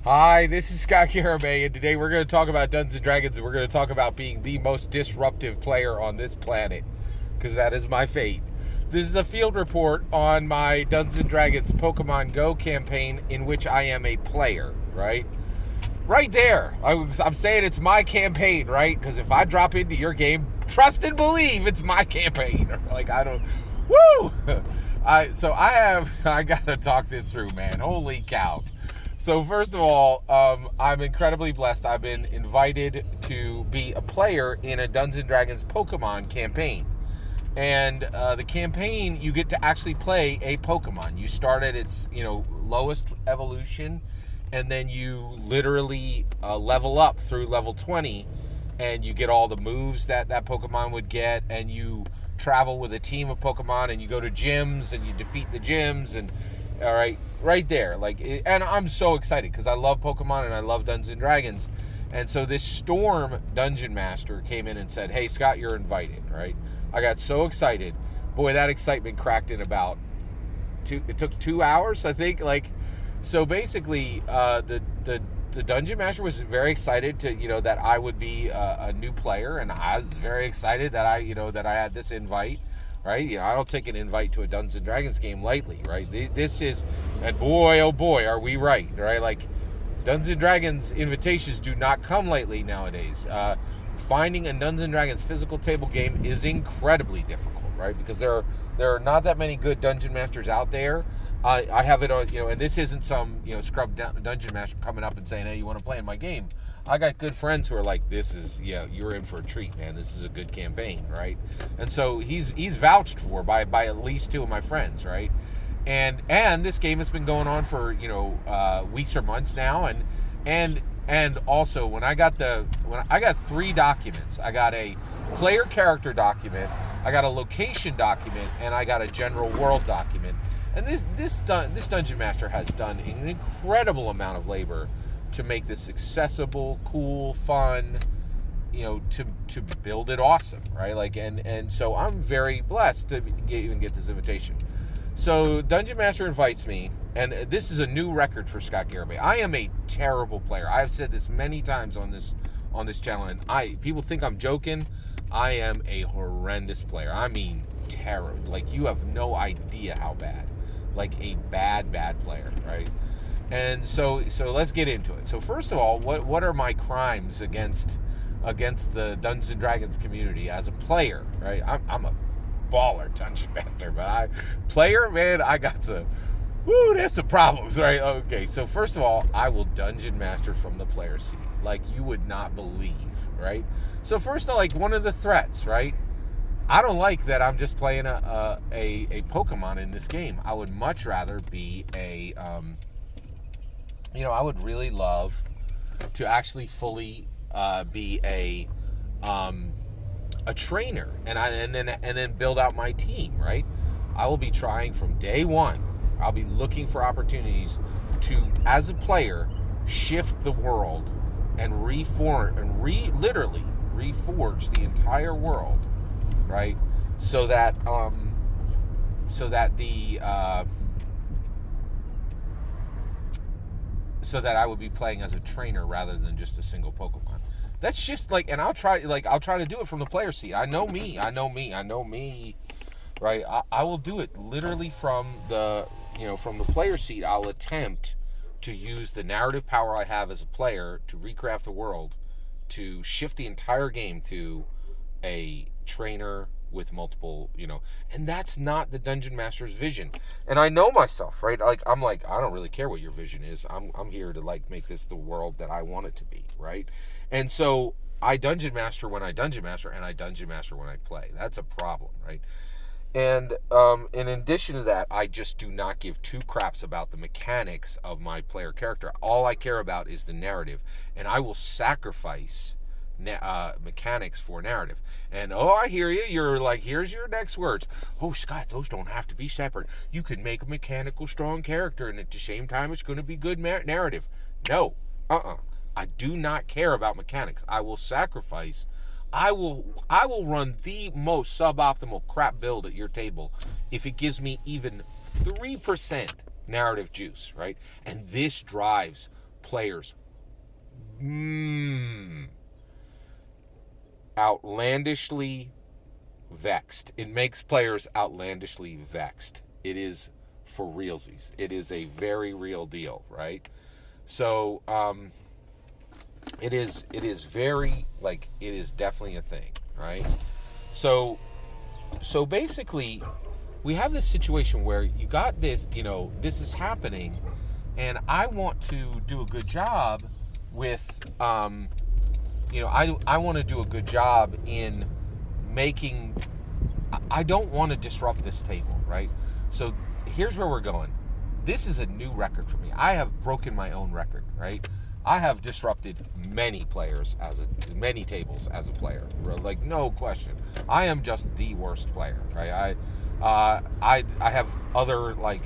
Hi, this is Scott Garibay, and today we're going to talk about Dungeons & Dragons, and we're going to talk about being the most disruptive player on this planet, because that is my fate. This is a field report on my Dungeons & Dragons Pokemon Go campaign in which I am a player, right? Right there. I'm saying it's my campaign, right? Because if I drop into your game, trust and believe it's my campaign. Like, I don't... Woo! I got to talk this through, man. Holy cows. So first of all, I'm incredibly blessed. I've been invited to be a player in a Dungeons & Dragons Pokemon campaign. And the campaign, you get to actually play a Pokemon. You start at its, lowest evolution, and then you literally level up through level 20, and you get all the moves that Pokemon would get, and you travel with a team of Pokemon, and you go to gyms, and you defeat the gyms, and all right there. And I'm so excited because I love Pokemon and I love Dungeons & Dragons. And so this Storm Dungeon Master came in and said, "Hey, Scott, you're invited," right? I got so excited. Boy, that excitement cracked in about it took 2 hours, I think. So basically, the Dungeon Master was very excited to, that I would be a new player. And I was very excited that I had this invite. Right? I don't take an invite to a Dungeons & Dragons game lightly, right? This is, and boy, oh boy, are we right? Dungeons & Dragons invitations do not come lightly nowadays. Finding a Dungeons & Dragons physical table game is incredibly difficult, right? Because there are not that many good Dungeon Masters out there. I have it on, and this isn't some, scrub Dungeon Master coming up and saying, "Hey, you want to play in my game?" I got good friends who are like, "This is, you're in for a treat, man. This is a good campaign," right? And so he's vouched for by at least two of my friends, right? And this game has been going on for weeks or months now, and also when I got three documents. I got a player character document, I got a location document, and I got a general world document. And this Dungeon Master has done an incredible amount of labor to make this accessible, cool, fun, to build it awesome, right? And so I'm very blessed to even get this invitation. So Dungeon Master invites me, and this is a new record for Scott Garibay. I am a terrible player. I've said this many times on this channel, and people think I'm joking. I am a horrendous player. I mean, terrible. Like, you have no idea how bad. Like, a bad player, right? And so let's get into it. So first of all, what are my crimes against the Dungeons and Dragons community as a player, right? I'm a baller Dungeon Master, but I got some, there's some problems, right? Okay, so first of all, I will Dungeon Master from the player seat, like you would not believe, right? So first of all, one of the threats, right? I don't like that I'm just playing a Pokemon in this game. I would much rather be I would really love to actually fully be a trainer, and then build out my team, right? I will be trying from day one. I'll be looking for opportunities to, as a player, shift the world and reform and literally reforge the entire world, right? So that I would be playing as a trainer rather than just a single Pokemon. That's just and I'll try to do it from the player seat. I know me, right? I will do it literally from the player seat. I'll attempt to use the narrative power I have as a player to recraft the world, to shift the entire game to a trainer with multiple, and that's not the Dungeon Master's vision. And I know myself, right? I don't really care what your vision is. I'm here to make this the world that I want it to be, right? And so I Dungeon Master when I Dungeon Master, and I Dungeon Master when I play. That's a problem, right? And in addition to that, I just do not give two craps about the mechanics of my player character. All I care about is the narrative, and I will sacrifice mechanics for narrative. And I hear you. You're like, here's your next words. "Oh, Scott, those don't have to be separate. You can make a mechanical strong character, and at the same time, it's going to be good narrative." No, I do not care about mechanics. I will sacrifice. I will run the most suboptimal crap build at your table if it gives me even 3% narrative juice, right? And this drives players outlandishly vexed. It makes players outlandishly vexed. It is for realsies. It is a very real deal, right? So it is very, like, it is definitely a thing, right? So basically, we have this situation where you got this, this is happening, and I want to do a good job with, I want to do a good job in making, I don't want to disrupt this table, right? So here's where we're going. This is a new record for me. I have broken my own record, right? I have disrupted many many tables as a player, like, no question. I am just the worst player, right? I have other, like,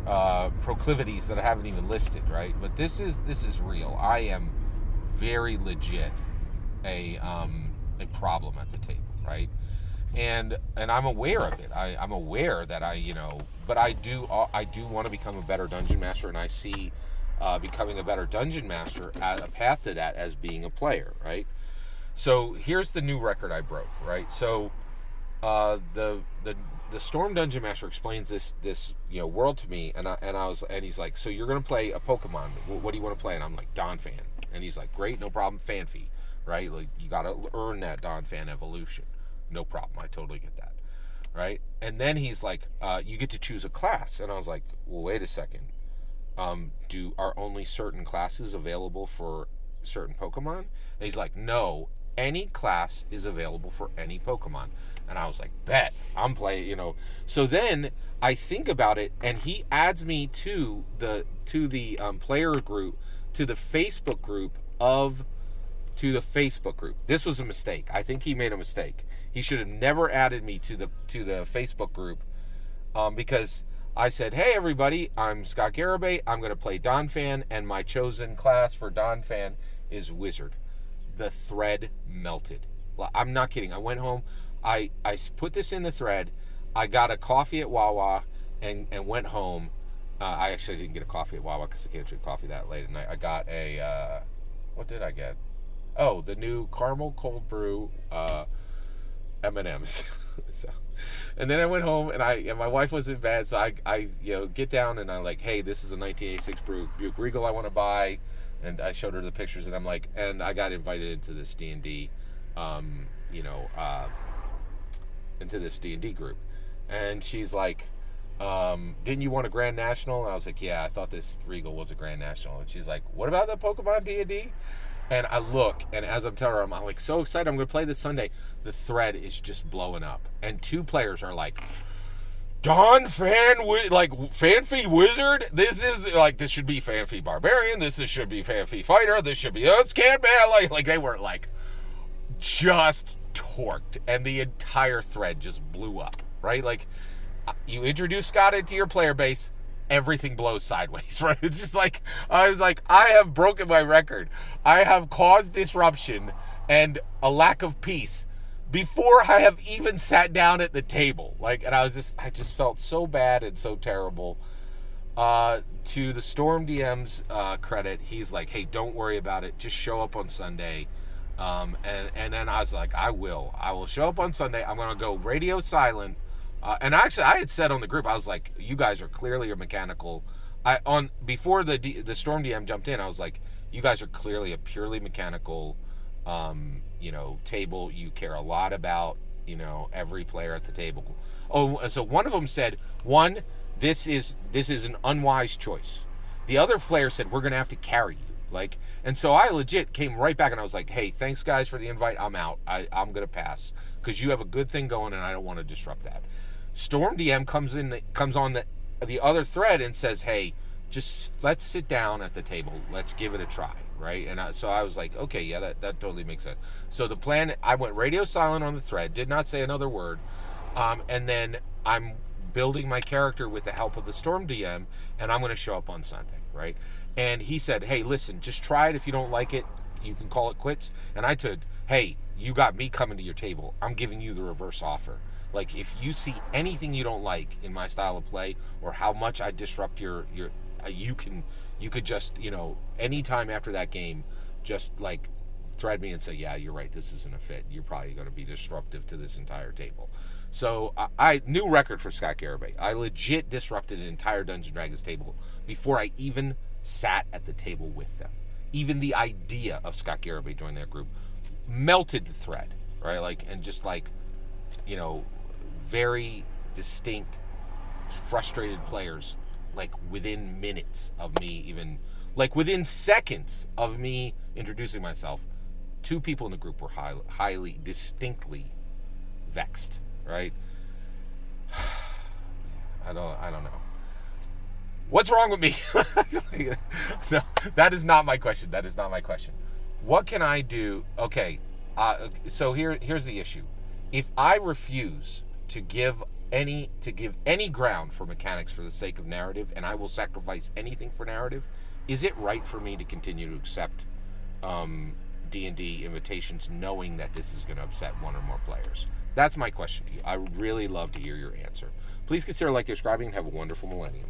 proclivities that I haven't even listed, right? But this is real. I am very legit a problem at the table, right? And I'm aware of it. I'm aware that but I do want to become a better dungeon master, and I see becoming a better dungeon master as a path to that as being a player, right? So here's the new record I broke, right? So the Storm Dungeon Master explains this world to me, and he's like, so you're gonna play a Pokemon. What do you want to play? And I'm like, Donphan. And he's like, great, no problem, Fanfy, right? Like, you gotta earn that Donphan evolution. No problem, I totally get that, right? And then he's like, you get to choose a class. And I was like, well, wait a second. Are only certain classes available for certain Pokemon? And he's like, no, any class is available for any Pokemon. And I was like, bet, I'm playing, So then I think about it, and he adds me to the player group, to the Facebook group. This was a mistake. I think he made a mistake. He should have never added me to the Facebook group, because I said, hey everybody, I'm Scott Garibay. I'm going to play Donphan, and my chosen class for Donphan is Wizard. The thread melted. I'm not kidding. I went home. I put this in the thread. I got a coffee at Wawa and went home. I actually didn't get a coffee at Wawa because I can't drink coffee that late at night. I got a, what did I get? Oh, the new caramel cold brew M&Ms. So, and then I went home, and my wife was in bed, so I get down, and I'm like, hey, this is a 1986 Buick Regal I want to buy. And I showed her the pictures, and I'm like, and I got invited into this D&D, into this D&D group. And she's like, didn't you want a Grand National? And I was like, yeah, I thought this Regal was a Grand National. And she's like, what about the Pokemon D&D? And I look, and as I'm telling her, I'm like, so excited, I'm going to play this Sunday. The thread is just blowing up. And two players are like, Donphan, like, Fanfy Wizard? This should be Fanfy Barbarian. This should be Fanfy Fighter. This should be, it's Canbat. Like, they were, like, just torqued. And the entire thread just blew up, right? Like, you introduce Scott into your player base, everything blows sideways, right? It's just like, I was like, I have broken my record. I have caused disruption and a lack of peace before I have even sat down at the table. Like, and I just felt so bad and so terrible. To the Storm DM's credit, he's like, hey, don't worry about it. Just show up on Sunday. And then I was like, I will show up on Sunday. I'm going to go radio silent. And actually, I had said on the group, I was like, you guys are clearly a mechanical. Before the Storm DM jumped in, I was like, you guys are clearly a purely mechanical table. You care a lot about, every player at the table. Oh, so one of them said, this is an unwise choice. The other player said, we're going to have to carry you. Like, and so I legit came right back, and I was like, hey, thanks guys for the invite. I'm out. I'm going to pass because you have a good thing going, and I don't want to disrupt that. Storm DM comes on the other thread and says, hey, just let's sit down at the table. Let's give it a try, right? And so I was like, okay, yeah, that totally makes sense. So the plan, I went radio silent on the thread, did not say another word, and then I'm building my character with the help of the Storm DM, and I'm going to show up on Sunday, right? And he said, hey, listen, just try it. If you don't like it, you can call it quits. And I told, hey, you got me coming to your table. I'm giving you the reverse offer. Like, if you see anything you don't like in my style of play or how much I disrupt you you could just, anytime after that game, just like thread me and say, yeah, you're right, this isn't a fit. You're probably going to be disruptive to this entire table. So I new record for Scott Garibay. I legit disrupted an entire Dungeons & Dragons table before I even sat at the table with them. Even the idea of Scott Garibay joining that group melted the thread, right? Like, and just like, very distinct, frustrated players, like within minutes of me, even like within seconds of me introducing myself, two people in the group were highly, distinctly vexed, right? I don't know. What's wrong with me? No, that is not my question. That is not my question. What can I do? Okay, so here's the issue. If I refuse to give any ground for mechanics for the sake of narrative, and I will sacrifice anything for narrative, is it right for me to continue to accept D&D invitations knowing that this is going to upset one or more players? That's my question to you. I would really love to hear your answer. Please consider liking, subscribing, and have a wonderful millennium.